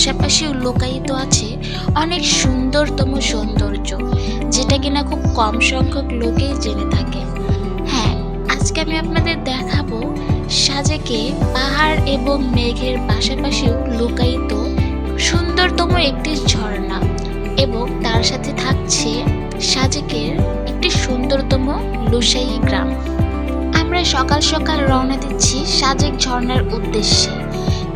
পাশাপাশিও লুকায়িত আছে অনেক সুন্দরতম সৌন্দর্য, যেটা কিনা খুব কম সংখ্যক লোকেই জেনে থাকে। হ্যাঁ, আজকে আমি আপনাদের দেখাবো সাজেকে পাহাড় এবং মেঘের পাশাপাশিও লুকায়িত সুন্দরতম একটি ঝর্ণা, এবং তার সাথে থাকছে সাজেকের একটি সুন্দরতম লুসাই গ্রাম। আমরা সকাল সকাল রওনা দিচ্ছি সাজেক ঝর্ণার উদ্দেশ্যে।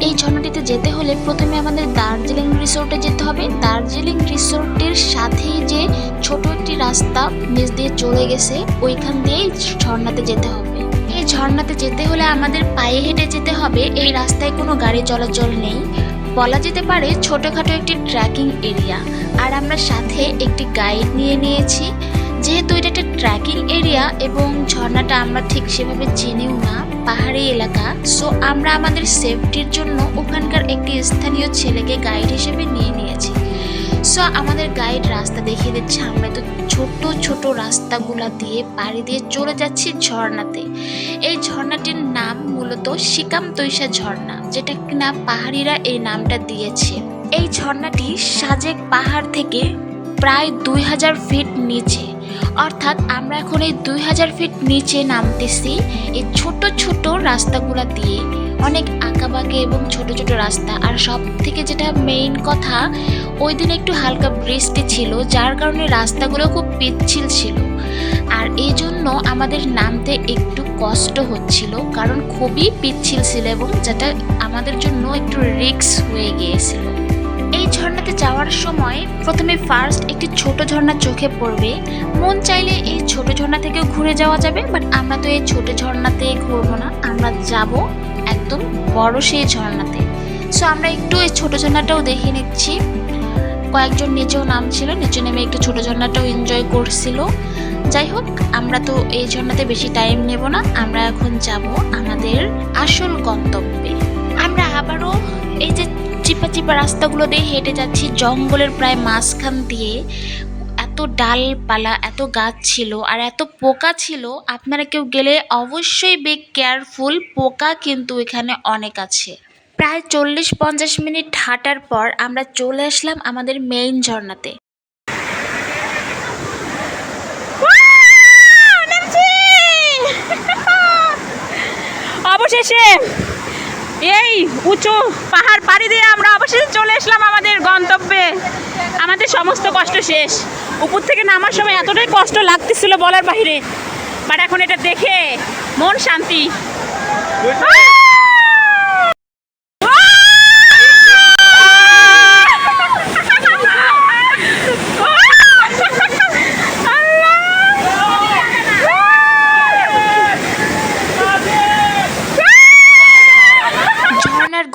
এই ঝর্ণাটিতে যেতে হলে প্রথমে আমাদের দার্জিলিং রিসোর্টে যেতে হবে। দার্জিলিং রিসোর্টের সাথেই যে ছোট একটি রাস্তা নিচ দিয়ে চলে গেছে, ওইখান দিয়েই ঝর্ণাতে যেতে হবে। এই ঝর্ণাতে যেতে হলে আমাদের পায়ে হেঁটে যেতে হবে। এই রাস্তায় কোনো গাড়ি চলাচল নেই, বলা যেতে পারে ছোটখাটো একটি ট্রেকিং এরিয়া। আর আমরা সাথে একটি গাইড নিয়ে নিয়েছি, যেহেতু এটা একটা ট্রেকিং এরিয়া এবং ঝর্ণাটা আমরা ঠিক সেভাবে চিনিও না, পাহাড়ি এলাকা। সো আমরা আমাদের সেফটির জন্য ওখানকার একটি স্থানীয় ছেলেকে গাইড হিসেবে নিয়ে নিয়েছি। সো আমাদের গাইড রাস্তা দেখিয়ে দিচ্ছে। আমরা তো ছোট ছোট রাস্তাগুলা দিয়ে পাড়ি দিয়ে চলে যাচ্ছি ঝর্ণাতে। এই ঝর্ণাটির নাম মূলত সিকামতৈসা ঝর্ণা, যেটা কিনা পাহাড়িরা এই নামটা দিয়েছে। এই ঝর্ণাটি সাজেক পাহাড় থেকে প্রায় 2000 ফিট নিচে, অর্থাৎ আমরা এখন এই 2000 ফিট নিচে নামতেছি এই ছোট ছোট রাস্তাগুলা দিয়ে। অনেক আঁকাবাঁকে এবং ছোট ছোট রাস্তা। আর সব থেকে যেটা মেইন কথা, ওই দিন একটু হালকা বৃষ্টি ছিল, যার কারণে রাস্তাগুলো খুব পিচ্ছিল ছিল। আর এই জন্য আমাদের নামতে একটু কষ্ট হচ্ছিল, কারণ খুবই পিচ্ছিল ছিল এবং যেটা আমাদের জন্য একটু রিস্ক হয়ে গিয়েছিল। এই ঝর্ণাতে যাওয়ার সময় প্রথমে ফার্স্ট একটি ছোট ঝর্ণা চোখে পড়বে। মন চাইলে এই ছোট ঝর্ণা থেকেও ঘুরে যাওয়া যাবে, বাট আমরা তো এই ছোট ঝর্ণাতে ঘুরবো না, আমরা যাব একদম বড় সেই ঝর্ণাতে। সো আমরা একটু এই ছোট ঝর্ণাটাও দেখে নিচ্ছি। কয়েকজন নিচেও নামছিল, নিচে নেমে একটু ছোট ঝর্ণাটাও এনজয় করছিল। যাই হোক, আমরা তো এই ঝর্ণাতে বেশি টাইম নেব না, আমরা এখন যাব আমাদের আসল গন্তব্যে। আমরা আবারও এই যে চিপা চিপা রাস্তাগুলো দিয়ে হেঁটে যাচ্ছি জঙ্গলের প্রায় মাঝখান দিয়ে। এত ডালপালা, এত গাছ ছিল আর এত পোকা ছিল, আপনারা কেউ গেলে অবশ্যই বি কেয়ারফুল। পোকা কিন্তু এখানে অনেক আছে। প্রায় 40-50 মিনিট হাঁটার পর আমরা চলে আসলাম আমাদের মেইন ঝর্ণাতে। অবশেষে এই উঁচু পাহাড় পাড়ি দিয়ে আমরা অবশেষে চলে আসলাম আমাদের গন্তব্যে। আমাদের সমস্ত কষ্ট শেষ। উপর থেকে নামার সময় এতটাই কষ্ট লাগতেছিল বলার বাইরে, বাট এখন এটা দেখে মন শান্তি।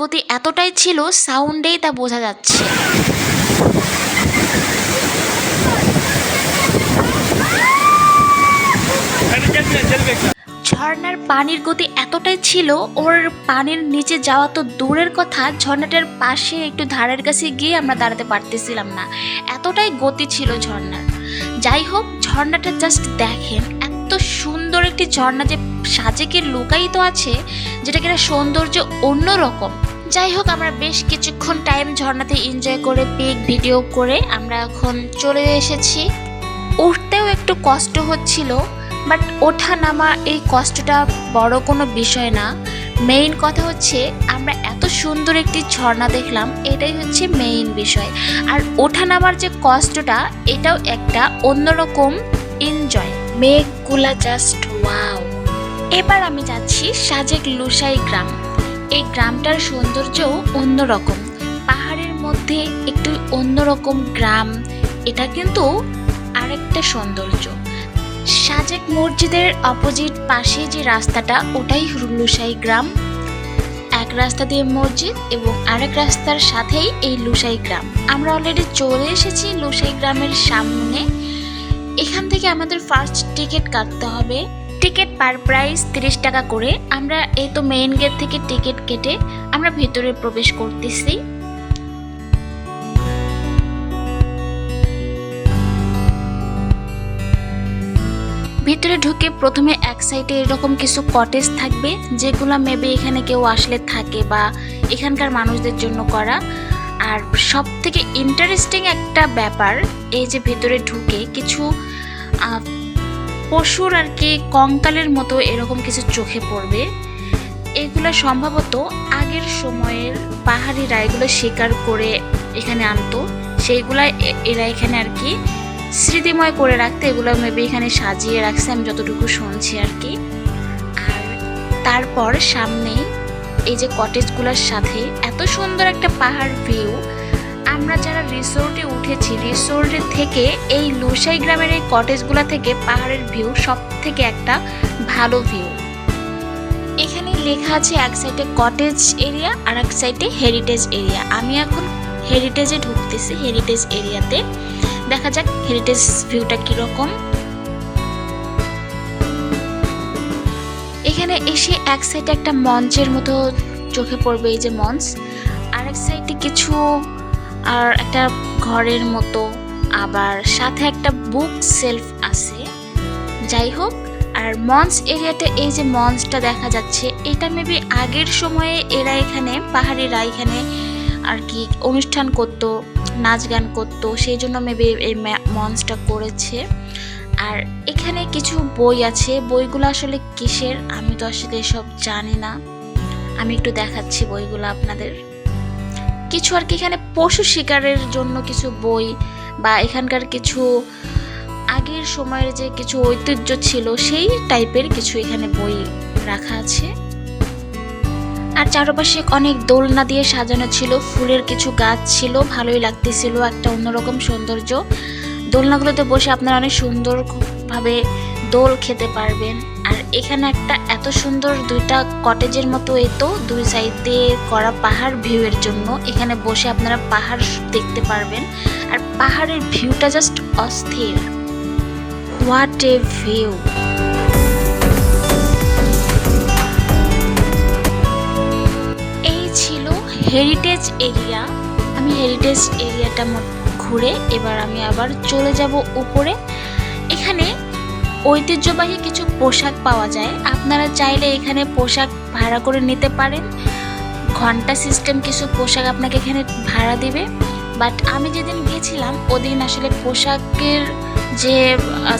গতি এতটাই ছিল, সাউন্ডেই তা বোঝা যাচ্ছে। ঝর্ণার পানির গতি এতটাই ছিল, ওর পানির নিচে যাওয়া তো দূরের কথা, ঝর্ণাটার পাশে একটু ধারের কাছে গিয়ে আমরা দাঁড়াতে পারতেছিলাম না, এতটাই গতি ছিল ঝর্ণার। যাই হোক, ঝর্ণাটা জাস্ট দেখেন, এত সুন্দর একটি ঝর্ণা যে সাজেকে লুকায়িত আছে, যেটা কিনা সৌন্দর্য অন্যরকম। যাই হোক, আমরা বেশ কিছুক্ষণ টাইম ঝর্ণাতে এনজয় করে পিক ভিডিও করে আমরা এখন চলে এসেছি। উঠতেও একটু কষ্ট হচ্ছিল, বাট ওঠা নামা এই কষ্টটা বড় কোনো বিষয় না। মেইন কথা হচ্ছে আমরা এত সুন্দর একটি ঝর্ণা দেখলাম, এটাই হচ্ছে মেইন বিষয়। আর ওঠা নামার যে কষ্টটা, এটাও একটা অন্যরকম এনজয়। মেঘগুলা just wow. এবার আমি যাচ্ছি সাজেক লুসাই গ্রাম। এই গ্রামটার সৌন্দর্যও অন্যরকম, পাহাড়ের মধ্যে একটু অন্যরকম গ্রাম। এটা কিন্তু আরেকটা সৌন্দর্য। সাজেক মসজিদের অপোজিট পাশে যে রাস্তাটা, ওটাই লুসাই গ্রাম। এক রাস্তা দিয়ে মসজিদ এবং আরেক রাস্তার সাথেই এই লুসাই গ্রাম। আমরা অলরেডি চলে এসেছি লুসাই গ্রামের সামনে। এখান থেকে আমাদের ফার্স্ট টিকিট কাটতে হবে। টিকিট পার প্রাইস 30 টাকা করে। আমরা এই তো মেইন গেট থেকে টিকিট কেটে আমরা ভিতরে প্রবেশ করতেছি। ভিতরে ঢুকে প্রথমে এক সাইডে এরকম কিছু কটেজ থাকবে, যেগুলো মেবি এখানে কেউ আসলে থাকে বা এখানকার মানুষদের জন্য করা। আর সব থেকে ইন্টারেস্টিং একটা ব্যাপার, এই যে ভেতরে ঢুকে কিছু পশুর আর কি কঙ্কালের মতো এরকম কিছু চোখে পড়বে। এগুলো সম্ভবত আগের সময়ের পাহাড়িরা এগুলো শিকার করে এখানে আনতো, সেইগুলা এরা এখানে আর কি স্মৃতিময় করে রাখতে এগুলো মেবি এখানে সাজিয়ে রাখছে, আমি যতটুকু শুনছি আর কি। আর তারপর সামনে এই যে কটেজগুলোর সাথে এত সুন্দর একটা পাহাড় ভিউ। আমরা যারা রিসোর্টে উঠেছি, রিসোর্টের থেকে এই লুসাই গ্রামের এই কটেজগুলো থেকে পাহাড়ের ভিউ সব থেকে একটা ভালো ভিউ। এখানে লেখা আছে এক সাইডে কটেজ এরিয়া আর এক সাইডে হেরিটেজ এরিয়া। আমি এখন হেরিটেজে ঢুকতেছি, হেরিটেজ এরিয়াতে। দেখা যাক হেরিটেজ ভিউটা কিরকম। এখানে এসে এক সাইডে একটা মঞ্চের মতো চোখে পড়বে, এই যে মঞ্চ, আর এক সাইডে কিছু আর একটা ঘরের মতো, আবার সাথে একটা বুক সেলফ আছে। যাই হোক, আর মঞ্চ এরিয়াতে এই যে মঞ্চটা দেখা যাচ্ছে, এটা মেবি আগের সময়ে এরা এখানে পাহাড়িরা এখানে আর কি অনুষ্ঠান করতো, নাচ গান করতো, সেই জন্য মেবি এই মঞ্চটা করেছে। আর এখানে কিছু বই আছে, বইগুলো আসলে কিসের আমি তো আসলে সব জানি না, আমি একটু দেখাচ্ছি বইগুলো আপনাদের। কিছু আর কি এখানে পশু শিকারের জন্য কিছু বই, বা এখানকার কিছু আগের সময়ের যে কিছু ঐতিহ্য ছিল সেই টাইপের কিছু এখানে বই রাখা আছে। আর চারপাশে অনেক দোলনা দিয়ে সাজানো ছিল, ফুলের কিছু গাছ ছিল, ভালোই লাগতেছিল, একটা অন্যরকম সৌন্দর্য। দোলনাগুলোতে বসে আপনারা অনেক সুন্দরভাবে দোল খেতে পারবেন। আর এখানে একটা এত সুন্দর দুইটা কটেজের মতো, এই তো দুই সাইডে করা পাহাড় ভিউয়ের জন্য এখানে বসে আপনারা পাহাড় দেখতে পারবেন। আর পাহাড়ের ভিউটা জাস্ট অস্থির। What a view! এই ছিল হেরিটেজ এরিয়া। আমি হেরিটেজ এরিয়াটা ঘুরে এবার আমি আবার চলে যাব উপরে। এখানে ঐতিহ্যবাহী কিছু পোশাক পাওয়া যায়, আপনারা চাইলে এখানে পোশাক ভাড়া করে নিতে পারেন। ঘন্টা সিস্টেম কিছু পোশাক আপনাকে এখানে ভাড়া দিবে। বাট আমি যেদিন গেছিলাম ওদিন আসলে পোশাকের যে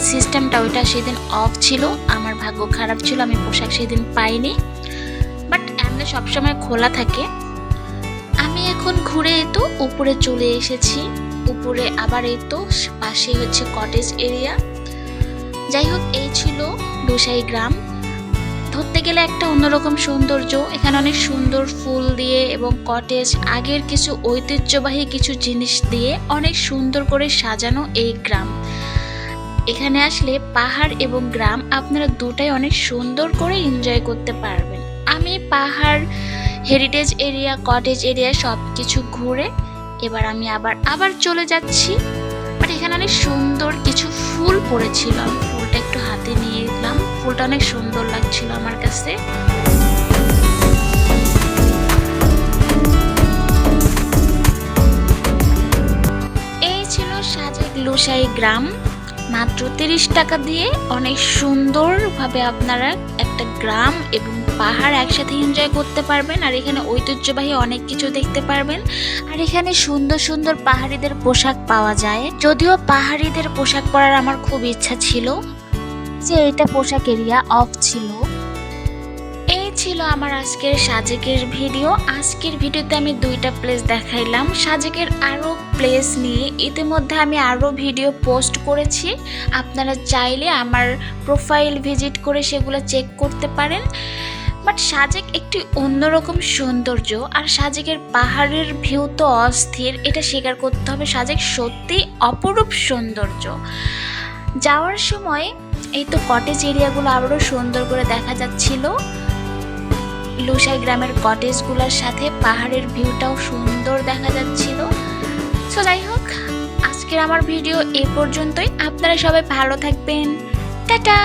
সিস্টেমটা ওইটা সেদিন অফ ছিল, আমার ভাগ্য খারাপ ছিল, আমি পোশাক সেদিন পাইনি। বাট এমনি সবসময় খোলা থাকে। আমি এখন ঘুরে এই তো উপরে চলে এসেছি। উপরে আবার এই তো পাশে হচ্ছে কটেজ এরিয়া। যাই হোক, এই ছিল লুসাই গ্রাম। ধরতে গেলে একটা অন্যরকম সৌন্দর্য, এখানে অনেক সুন্দর ফুল দিয়ে এবং কটেজ, আগের কিছু ঐতিহ্যবাহী কিছু জিনিস দিয়ে অনেক সুন্দর করে সাজানো এই গ্রাম। এখানে আসলে পাহাড় এবং গ্রাম আপনারা দুটাই অনেক সুন্দর করে এনজয় করতে পারবেন। আমি পাহাড়, হেরিটেজ এরিয়া, কটেজ এরিয়া সব কিছু ঘুরে এবার আমি আবার চলে যাচ্ছি। বাট এখানে অনেক সুন্দর কিছু ফুল পড়েছিল, আমি ফুলটা একটু হাতে নিয়ে নিলাম, ফুলটা অনেক সুন্দর লাগছিল আমার কাছে। এই ছিল সাজেক লুসাই গ্রাম। মাত্র 30 টাকা দিয়ে অনেক সুন্দরভাবে আপনারা একটা গ্রাম এবং পাহাড় একসাথে এনজয় করতে পারবেন। আর এখানে ঐতিহ্যবাহী অনেক কিছু দেখতে পারবেন। আর এখানে সুন্দর সুন্দর পাহাড়িদের পোশাক পাওয়া যায়। যদিও পাহাড়িদের পোশাক পরার আমার খুব ইচ্ছা ছিল, যে এটা পোশাক এরিয়া অফ ছিল। এই ছিল আমার আজকের সাজেকের ভিডিও। আজকের ভিডিওতে আমি 2টা প্লেস দেখাইলাম। সাজেকের আরও প্লেস নিয়ে ইতিমধ্যে আমি আরও ভিডিও পোস্ট করেছি, আপনারা চাইলে আমার প্রোফাইল ভিজিট করে সেগুলো চেক করতে পারেন। বাট সাজেক একটি অন্যরকম সৌন্দর্য, আর সাজেকের পাহাড়ের ভিউ তো অস্থির, এটা স্বীকার করতে হবে। সাজেক সত্যি অপরূপ সৌন্দর্য। যাওয়ার সময় এই তো কটেজ এরিয়াগুলো আবারও সুন্দর করে দেখা যাচ্ছিল। লুসাই গ্রামের কটেজগুলোর সাথে পাহাড়ের ভিউটাও সুন্দর দেখা যাচ্ছিল। সো যাই হোক, আজকের আমার ভিডিও এ পর্যন্তই। আপনারা সবাই ভালো থাকবেন। টাটা।